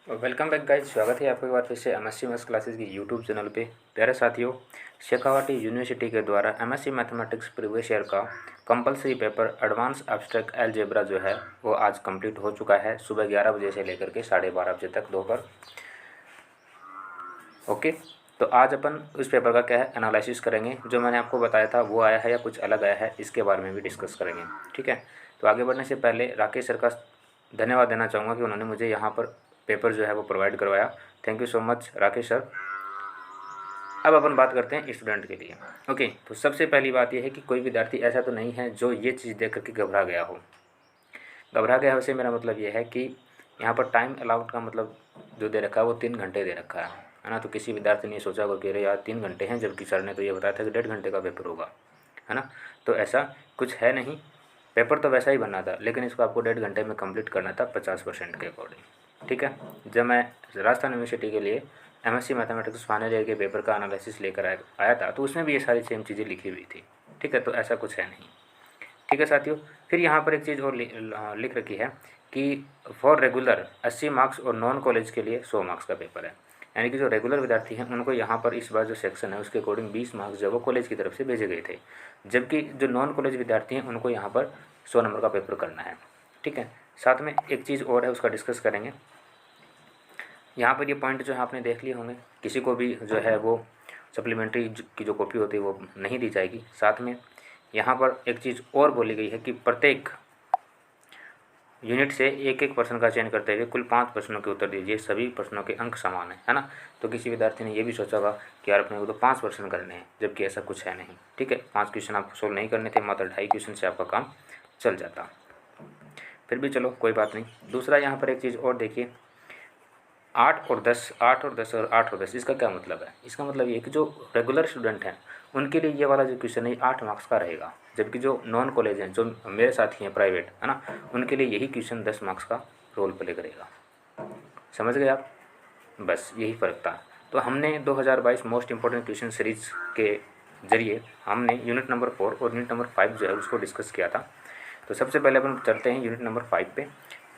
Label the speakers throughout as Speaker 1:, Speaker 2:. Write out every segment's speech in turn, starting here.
Speaker 1: Welcome back guys. स्वागत है आपको एक बार फिर से एमएससी मैथ्स क्लासेस की यूट्यूब चैनल पे। प्यारे साथियों, शेखावाटी यूनिवर्सिटी के द्वारा एमएससी मैथमेटिक्स प्रीवियस ईयर का compulsory paper advance abstract algebra जो है वो आज कंप्लीट हो चुका है। सुबह 11 बजे से लेकर के 12:30 बजे तक दोपहर। ओके, तो आज अपन उस पेपर का क्या है एनालिसिस करेंगे। जो मैंने आपको बताया था वो आया है या कुछ अलग आया है, इसके बारे में भी डिस्कस करेंगे। ठीक है, तो आगे बढ़ने से पहले राकेश सर का धन्यवाद देना चाहूँगा कि उन्होंने मुझे यहाँ पर पेपर जो है वो प्रोवाइड करवाया। Thank you so much Rakesh sir. अब अपन बात करते हैं स्टूडेंट के लिए। ओके, तो सबसे पहली बात यह है कि कोई विद्यार्थी ऐसा तो नहीं है जो ये चीज़ देख करके घबरा गया हो। घबरा गया हो से मेरा मतलब ये है कि यहाँ पर टाइम अलाउड का मतलब जो दे रखा है वो 3 घंटे दे रखा है ना। तो किसी विद्यार्थी ने सोचा होगा कि अरे यार 3 घंटे हैं, जबकि सर ने तो ये बताया था कि 1.5 घंटे का पेपर होगा, है ना। तो ऐसा कुछ है नहीं, पेपर तो वैसा ही बनना था, लेकिन इसको आपको 1.5 घंटे में कंप्लीट करना था 50% के अकॉर्डिंग। ठीक है, जब मैं राजस्थान यूनिवर्सिटी के लिए एमएससी मैथमेटिक्स फाइनल ईयर के पेपर का एनालिसिस लेकर आया था, तो उसमें भी ये सारी सेम चीज़ें लिखी हुई थी। ठीक है, तो ऐसा कुछ है नहीं। ठीक है साथियों, फिर यहाँ पर एक चीज़ और लिख रखी है कि फॉर रेगुलर 80 मार्क्स और नॉन कॉलेज के लिए 100 मार्क्स का पेपर है। यानी कि जो रेगुलर विद्यार्थी हैं उनको यहाँ पर इस बार जो सेक्शन है उसके अकॉर्डिंग 20 मार्क्स जो वो कॉलेज की तरफ से भेजे गए थे, जबकि जो नॉन कॉलेज विद्यार्थी हैं उनको यहाँ पर 100 नंबर का पेपर करना है। ठीक है, साथ में एक चीज़ और है, उसका डिस्कस करेंगे। यहाँ पर ये पॉइंट जो है आपने देख लिए होंगे, किसी को भी जो है वो सप्लीमेंट्री की जो कॉपी होती है वो नहीं दी जाएगी। साथ में यहाँ पर एक चीज़ और बोली गई है कि प्रत्येक यूनिट से एक एक प्रश्न का चयन करते हुए कुल 5 प्रश्नों के उत्तर दीजिए, सभी प्रश्नों के अंक समान है ना। तो किसी विद्यार्थी ने ये भी सोचा होगा कि यार अपने को तो 5 प्रश्न करने हैं, जबकि ऐसा कुछ है नहीं। ठीक है, 5 क्वेश्चन आपको सोल्व नहीं करने थे, मात्र 2.5 क्वेश्चन से आपका काम चल जाता। फिर भी चलो कोई बात नहीं। दूसरा यहाँ पर एक चीज़ और देखिए, 8 और 10, 8 और 10 और 8 और 10, इसका क्या मतलब है? इसका मतलब ये है कि जो रेगुलर स्टूडेंट हैं उनके लिए ये वाला जो क्वेश्चन है 8 मार्क्स का रहेगा, जबकि जो नॉन कॉलेज हैं, जो मेरे साथी हैं प्राइवेट, है ना, उनके लिए यही क्वेश्चन 10 मार्क्स का रोल प्ले करेगा। समझ गए आप? बस यही फ़र्क था। तो हमने 2022 मोस्ट इंपॉर्टेंट क्वेश्चन सीरीज़ के जरिए हमने यूनिट नंबर 4 और यूनिट नंबर 5 जो है उसको डिस्कस किया था। तो सबसे पहले अपन चलते हैं यूनिट नंबर 5 पे।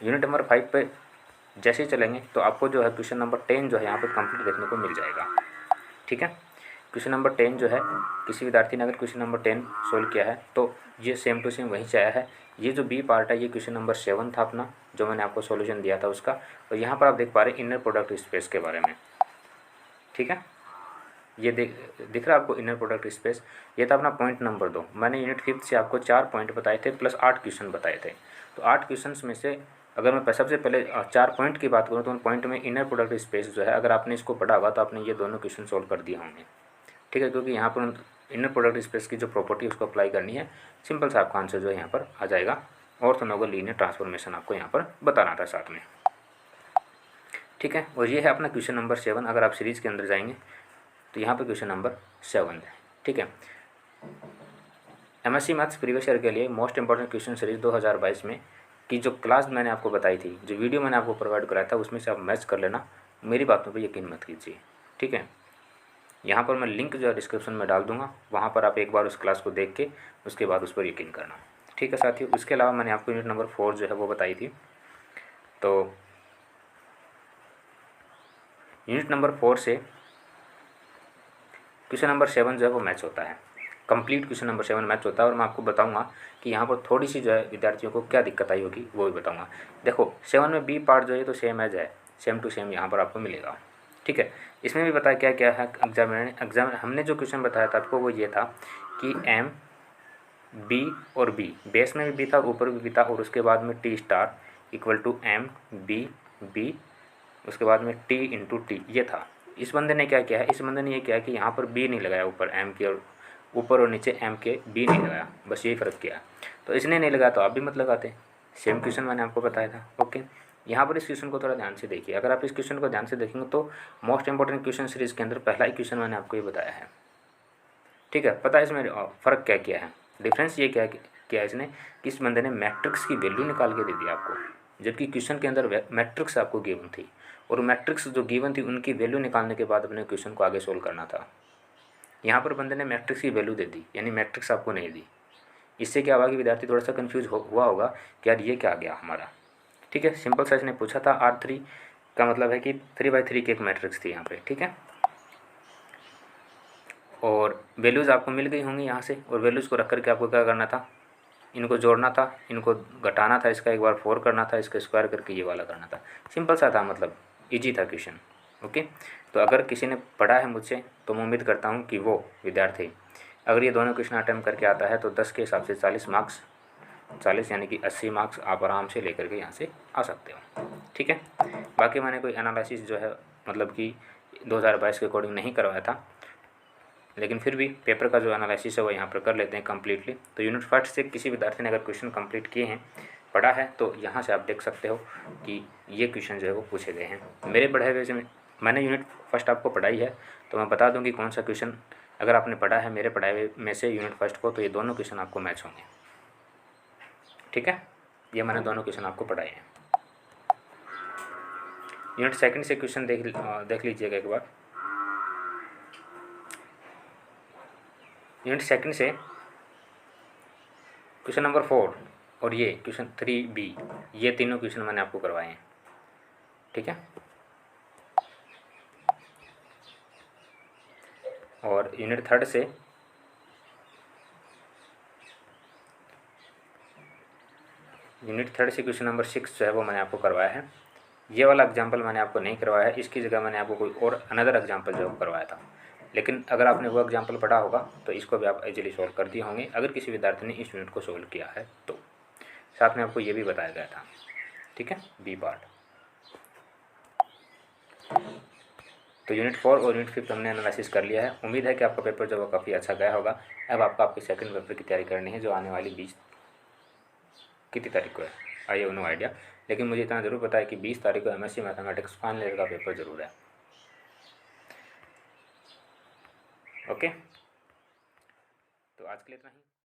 Speaker 1: यूनिट नंबर 5 पे जैसे ही चलेंगे तो आपको जो है क्वेश्चन नंबर 10 जो है यहाँ पर कंप्लीट देखने को मिल जाएगा। ठीक है, क्वेश्चन नंबर 10 जो है, किसी विद्यार्थी ने अगर क्वेश्चन नंबर 10 सोल्व किया है तो ये सेम टू सेम वहीं से आया है। ये जो बी पार्ट है ये क्वेश्चन नंबर 7 था अपना, जो मैंने आपको सॉल्यूशन दिया था उसका। और यहाँ पर आप देख पा रहे हैं इनर प्रोडक्ट स्पेस के बारे में। ठीक है, ये दिख रहा है आपको इनर प्रोडक्ट स्पेस। ये था अपना पॉइंट नंबर 2। मैंने यूनिट 5 से आपको 4 पॉइंट बताए थे प्लस 8 क्वेश्चन बताए थे। तो 8 क्वेश्चन में से अगर मैं सबसे पहले 4 पॉइंट की बात करूँ तो उन पॉइंट में इनर प्रोडक्ट स्पेस जो है, अगर आपने इसको पढ़ा होगा तो आपने ये दोनों क्वेश्चन सोल्व कर दिए होंगे। ठीक है, क्योंकि यहाँ पर इनर प्रोडक्ट स्पेस की जो प्रॉपर्टी उसको अप्लाई करनी है, सिंपल सा आपका आंसर जो है यहाँ पर आ जाएगा। ऑर्थोगोनल लीनियर ट्रांसफॉर्मेशन आपको यहाँ पर बताना था साथ में। ठीक है, और ये है अपना क्वेश्चन नंबर 7। अगर आप सीरीज़ के अंदर जाएंगे तो यहाँ पर क्वेश्चन नंबर 7 है। ठीक है, एमएससी मैथ्स प्रीवियस ईयर के लिए मोस्ट इंपॉर्टेंट क्वेश्चन सीरीज 2022 में की जो क्लास मैंने आपको बताई थी, जो वीडियो मैंने आपको प्रोवाइड कराया था, उसमें से आप मैच कर लेना, मेरी बातों पे यकीन मत कीजिए। ठीक है, यहाँ पर मैं लिंक जो है डिस्क्रिप्शन में डाल दूँगा, वहाँ पर आप एक बार उस क्लास को देख के उसके बाद उस पर यकीन करना। ठीक है साथियों, उसके अलावा मैंने आपको यूनिट नंबर 4 जो है वो बताई थी। तो यूनिट नंबर 4 से क्वेश्चन नंबर 7 जो है वो मैच होता है, कंप्लीट क्वेश्चन नंबर 7 मैच होता है। और मैं आपको बताऊंगा कि यहाँ पर थोड़ी सी जो है विद्यार्थियों को क्या दिक्कत आई होगी वो भी बताऊंगा। देखो 7 में बी पार्ट जो है तो सेम एज है, सेम टू सेम यहाँ पर आपको मिलेगा। ठीक है, इसमें भी बताया क्या क्या है। एग्जाम हमने जो क्वेश्चन बताया था आपको वो ये था कि एम बी और बी, बेस में भी बी था ऊपर भी था, और उसके बाद में T star equal to M B B, उसके बाद में टी इंटू टी, ये था। इस बंदे ने क्या किया है, इस बंदे ने ये किया है कि यहाँ पर बी नहीं लगाया ऊपर एम के, और ऊपर और नीचे एम के बी नहीं लगाया, बस यही फ़र्क किया। तो इसने नहीं लगाया तो आप भी मत लगाते, सेम क्वेश्चन मैंने आपको बताया था। ओके, यहाँ पर इस क्वेश्चन को थोड़ा ध्यान से देखिए। अगर आप इस क्वेश्चन को ध्यान से देखेंगे तो मोस्ट इंपॉर्टेंट क्वेश्चन सीरीज़ के अंदर पहला ही क्वेश्चन मैंने आपको ये बताया है। ठीक है, पता है इसमें फ़र्क क्या किया है, डिफरेंस ये क्या किया है इसने कि इस बंदे ने मैट्रिक्स की वैल्यू निकाल के दे दी आपको, जबकि क्वेश्चन के अंदर मैट्रिक्स आपको गिवन थी, और मैट्रिक्स जो गिवन थी उनकी वैल्यू निकालने के बाद अपने क्वेश्चन को आगे सोल्व करना था। यहाँ पर बंदे ने मैट्रिक्स की वैल्यू दे दी, यानी मैट्रिक्स आपको नहीं दी। इससे क्या हुआ कि विद्यार्थी थोड़ा सा कन्फ्यूज हुआ होगा कि यार ये क्या आ गया हमारा। ठीक है, सिंपल सा इसने पूछा था R3 का मतलब है कि 3x3 की एक मैट्रिक्स थी यहाँ पे, ठीक है। और वैल्यूज़ आपको मिल गई होंगी यहाँ से, और वैल्यूज़ को रख करके आपको क्या करना था, इनको जोड़ना था, इनको घटाना था, इसका एक बार 4 करना था, इसका स्क्वायर करके ये वाला करना था। सिंपल सा था, मतलब इजी था क्वेश्चन। ओके, तो अगर किसी ने पढ़ा है मुझसे तो मैं उम्मीद करता हूँ कि वो विद्यार्थी अगर ये दोनों क्वेश्चन अटैम्प्ट करके आता है तो 10 के हिसाब से 40 मार्क्स, 40 यानी कि 80 मार्क्स आप आराम से लेकर के यहाँ से आ सकते हो, ठीक है। बाकी मैंने कोई एनालिसिस जो है मतलब कि 2022 के अकॉर्डिंग नहीं करवाया था, लेकिन फिर भी पेपर का जो एनालिसिस है वो यहाँ पर कर लेते हैं कम्प्लीटली। तो यूनिट फर्स्ट से किसी विद्यार्थी ने अगर क्वेश्चन कंप्लीट किए हैं, पढ़ा है, तो यहाँ से आप देख सकते हो कि ये क्वेश्चन जो है वो पूछे गए हैं मेरे पढ़ाए हुए से। मैंने यूनिट फर्स्ट आपको पढ़ाई है तो मैं बता दूँ कि कौन सा क्वेश्चन अगर आपने पढ़ा है मेरे पढ़ाए हुए में से यूनिट फर्स्ट को, तो ये दोनों क्वेश्चन आपको मैच होंगे, ठीक है। ये मैंने दोनों क्वेश्चन आपको पढ़ाए हैं। यूनिट सेकंड से क्वेश्चन देख लीजिएगा एक बार। यूनिट सेकंड से क्वेश्चन नंबर 4 और ये क्वेश्चन 3B, ये तीनों क्वेश्चन मैंने आपको करवाए हैं, ठीक है। और यूनिट थर्ड से क्वेश्चन नंबर 6 जो है वो मैंने आपको करवाया है। ये वाला एग्जाम्पल मैंने आपको नहीं करवाया है, इसकी जगह मैंने आपको कोई और अनदर एग्जाम्पल जो है करवाया था। लेकिन अगर आपने वो एग्जाम्पल पढ़ा होगा तो इसको भी आप इजीली सॉल्व कर दिए होंगे अगर किसी विद्यार्थी ने इस यूनिट को सॉल्व किया है तो। साथ में आपको ये भी बताया गया था, ठीक है, बी पार्ट। तो यूनिट 4 और यूनिट 5 हमने एनालिसिस कर लिया है। उम्मीद है कि आपका पेपर जो है काफ़ी अच्छा गया होगा। अब आपको आपके सेकंड पेपर की तैयारी करनी है जो आने वाली 20 कितनी तारीख को है, आई हैव नो आइडिया, लेकिन मुझे इतना ज़रूर पता है कि 20 तारीख को MSc मैथमेटिक्स फाइनल ईयर का पेपर ज़रूर है। ओके, तो आज के लिए इतना ही।